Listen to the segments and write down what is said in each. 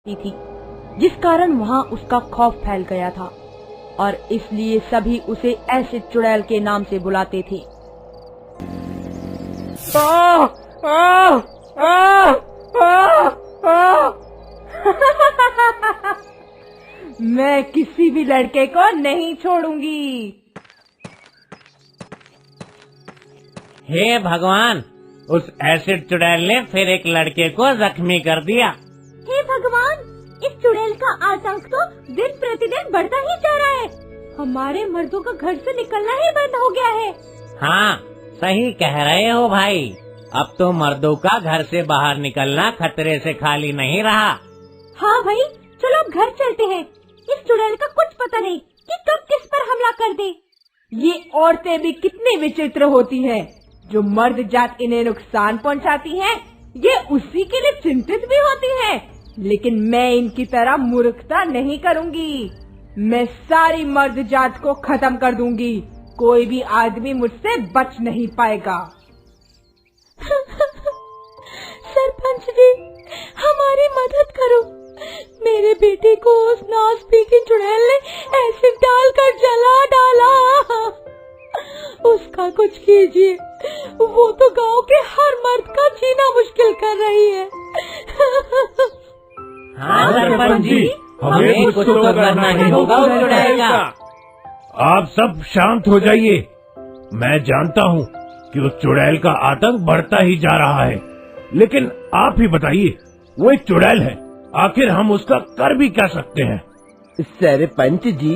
थी, जिस कारण वहाँ उसका खौफ फैल गया था और इसलिए सभी उसे एसिड चुड़ैल के नाम से बुलाते थे। मैं किसी भी लड़के को नहीं छोड़ूंगी। हे भगवान, उस एसिड चुड़ैल ने फिर एक लड़के को जख्मी कर दिया। हे भगवान, इस चुड़ैल का आतंक तो दिन प्रतिदिन बढ़ता ही जा रहा है। हमारे मर्दों का घर से निकलना ही बंद हो गया है। हाँ, सही कह रहे हो भाई। अब तो मर्दों का घर से बाहर निकलना खतरे से खाली नहीं रहा। हाँ भाई, चलो अब घर चलते हैं। इस चुड़ैल का कुछ पता नहीं कि कब किस पर हमला कर दे। ये औरतें भी कितनी विचित्र होती हैं। जो मर्द जात इन्हें नुकसान पहुंचाती हैं, ये उसी के लिए चिंतित भी होती हैं। लेकिन मैं इनकी तरह मूर्खता नहीं करूंगी। मैं सारी मर्द जात को खत्म कर दूंगी। कोई भी आदमी मुझसे बच नहीं पाएगा। सरपंच जी, हमारी मदद करो। मेरे बेटे को उस नासपीकी चुड़ैल ने एसिड डालकर जला डाला। उसका कुछ कीजिए, वो तो गांव के हर मर्द का जीना मुश्किल कर रही है। हाँ सरपंच जी, हमें कुछ तो करना ही होगा उस चुड़ैल का। आप सब शांत हो जाइए। मैं जानता हूँ कि उस चुड़ैल का आतंक बढ़ता ही जा रहा है, लेकिन आप ही बताइए, वो एक चुड़ैल है, आखिर हम उसका कर भी क्या सकते हैं? सरपंच जी,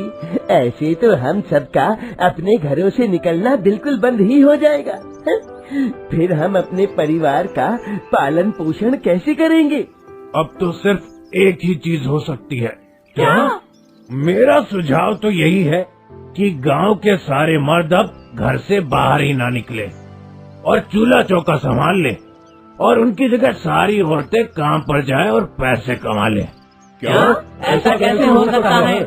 ऐसे तो हम सबका अपने घरों से निकलना बिल्कुल बंद ही हो जाएगा। फिर हम अपने परिवार का पालन पोषण कैसे करेंगे? अब तो सिर्फ एक ही चीज हो सकती है। क्या? मेरा सुझाव तो यही है कि गांव के सारे मर्द अब घर से बाहर ही ना निकले और चूल्हा चौका संभाल ले, और उनकी जगह सारी औरतें काम पर जाएं और पैसे कमा लें। क्या? ऐसा कैसे हो सकता है?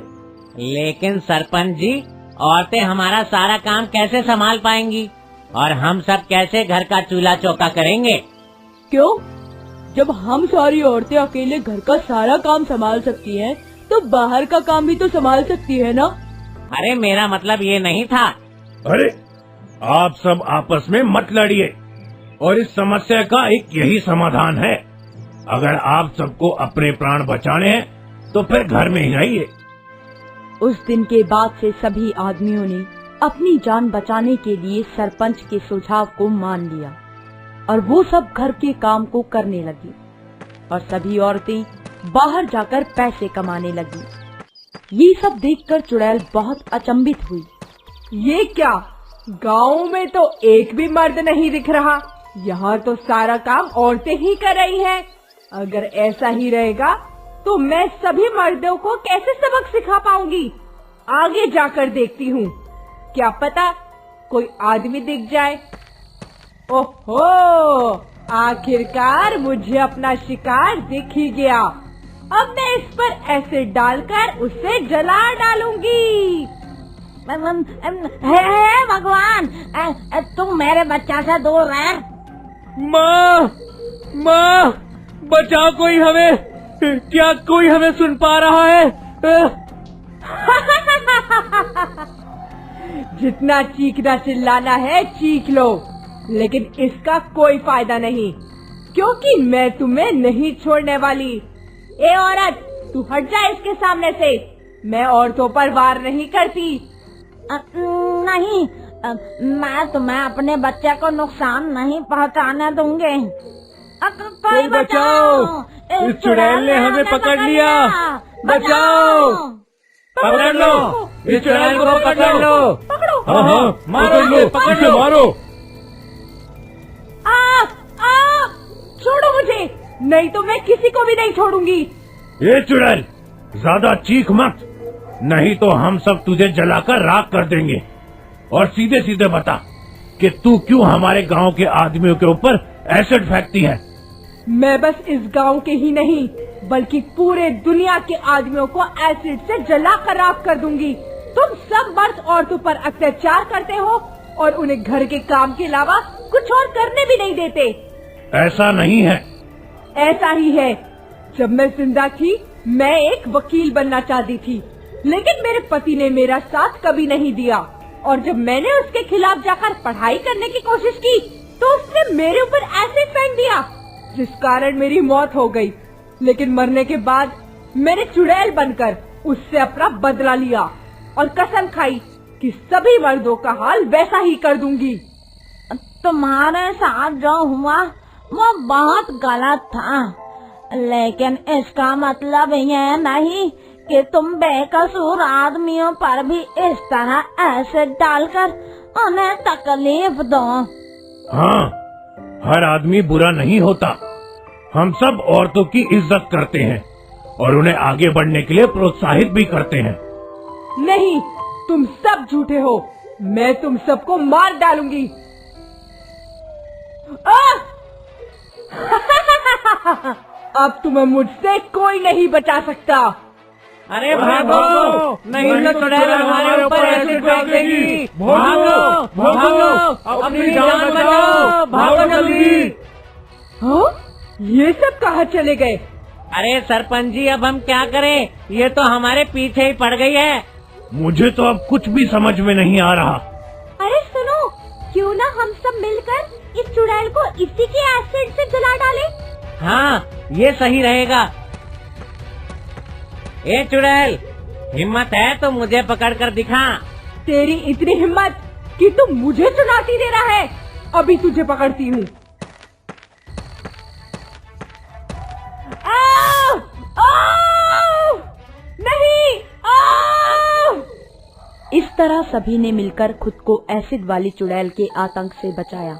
लेकिन सरपंच जी, औरतें हमारा सारा काम कैसे संभाल पाएंगी और हम सब कैसे घर का चूल्हा चौका करेंगे? क्यों? जब हम सारी औरतें अकेले घर का सारा काम संभाल सकती हैं, तो बाहर का काम भी तो संभाल सकती है ना? अरे मेरा मतलब ये नहीं था। अरे आप सब आपस में मत लड़िए, और इस समस्या का एक यही समाधान है। अगर आप सबको अपने प्राण बचाने हैं तो फिर घर में ही रहिए। उस दिन के बाद से सभी आदमियों ने अपनी जान बचाने के लिए सरपंच के सुझाव को मान लिया और वो सब घर के काम को करने लगी और सभी औरतें बाहर जाकर पैसे कमाने लगी। ये सब देखकर चुड़ैल बहुत अचंभित हुई। ये क्या? गांव में तो एक भी मर्द नहीं दिख रहा। यहाँ तो सारा काम औरतें ही कर रही हैं। अगर ऐसा ही रहेगा तो मैं सभी मर्दों को कैसे सबक सिखा पाऊंगी? आगे जाकर देखती हूँ, क्या पता कोई आदमी दिख जाए। ओहो, आखिरकार मुझे अपना शिकार दिख ही गया। अब मैं इस पर एसिड डालकर उसे जला डालूंगी। हे भगवान, तुम मेरे बच्चा से दूर रह। माँ, बचाओ कोई हमें। क्या कोई हमें सुन पा रहा है? जितना चीखना चिल्लाना है चीख लो, लेकिन इसका कोई फायदा नहीं, क्योंकि मैं तुम्हें नहीं छोड़ने वाली। ए औरत, तू हट जा इसके सामने से। मैं औरतों पर वार नहीं करती। नहीं, मैं तुम्हें अपने बच्चे को नुकसान नहीं पहुंचाने दूंगी। कोई बचाओ, इस चुड़ैल ने हमें पकड़ लिया। बचाओ, पकड़ लो, इस चुड़ैल को पकड़ लो। हाँ, मारो, पकड़ लो, मारो। छोड़ो मुझे, नहीं तो मैं किसी को भी नहीं छोड़ूंगी। ये चुड़ैल, ज्यादा चीख मत, नहीं तो हम सब तुझे जलाकर राख कर देंगे। और सीधे सीधे बता कि तू क्यों हमारे गांव के आदमियों के ऊपर एसिड फेंकती है? मैं बस इस गांव के ही नहीं, बल्कि पूरे दुनिया के आदमियों को एसिड से जलाकर राख कर दूंगी। तुम सब मर्द औरतों पर अत्याचार करते हो और उन्हें घर के काम के अलावा कुछ और करने भी नहीं देते। ऐसा नहीं है। ऐसा ही है। जब मैं जिंदा थी मैं एक वकील बनना चाहती थी, लेकिन मेरे पति ने मेरा साथ कभी नहीं दिया और जब मैंने उसके खिलाफ जाकर पढ़ाई करने की कोशिश की तो उसने मेरे ऊपर एसिड फेंक दिया, जिस कारण मेरी मौत हो गई। लेकिन मरने के बाद मैंने चुड़ैल बनकर उससे अपना बदला लिया और कसम खाई कि सभी मर्दों का हाल वैसा ही कर दूंगी। तुम्हारे साथ जो हुआ वो बहुत गलत था, लेकिन इसका मतलब यह नहीं कि तुम बेकसूर आदमियों पर भी इस तरह एसिड डालकर उन्हें तकलीफ दो। हाँ, हर आदमी बुरा नहीं होता। हम सब औरतों की इज्जत करते हैं और उन्हें आगे बढ़ने के लिए प्रोत्साहित भी करते हैं। नहीं, तुम सब झूठे हो। मैं तुम सबको मार डालूंगी। अब तुम्हें मुझसे कोई नहीं बचा सकता। अरे भागो, नहीं तो चुड़ैल हमारे ऊपर एसिड फेंक देगी। भागो भागो, अपनी जान बचाओ, भागो जल्दी। हाँ, ये सब कहाँ चले गए? अरे सरपंच जी, अब हम क्या करें? ये तो हमारे पीछे ही पड़ गई है। मुझे तो अब कुछ भी समझ में नहीं आ रहा। अरे सुनो, क्यों ना हम सब मिलकर इस चुड़ैल को इसी के एसिड से जला डालें? हाँ, ये सही रहेगा। ए चुड़ैल, हिम्मत है तो मुझे पकड़कर दिखा। तेरी इतनी हिम्मत कि तू मुझे चुनौती दे रहा है? अभी तुझे पकड़ती हूँ। नहीं! इस तरह सभी ने मिलकर खुद को एसिड वाली चुड़ैल के आतंक से बचाया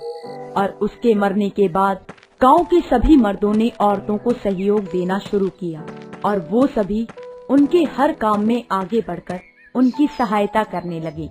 और उसके मरने के बाद गांव के सभी मर्दों ने औरतों को सहयोग देना शुरू किया और वो सभी उनके हर काम में आगे बढ़कर उनकी सहायता करने लगे।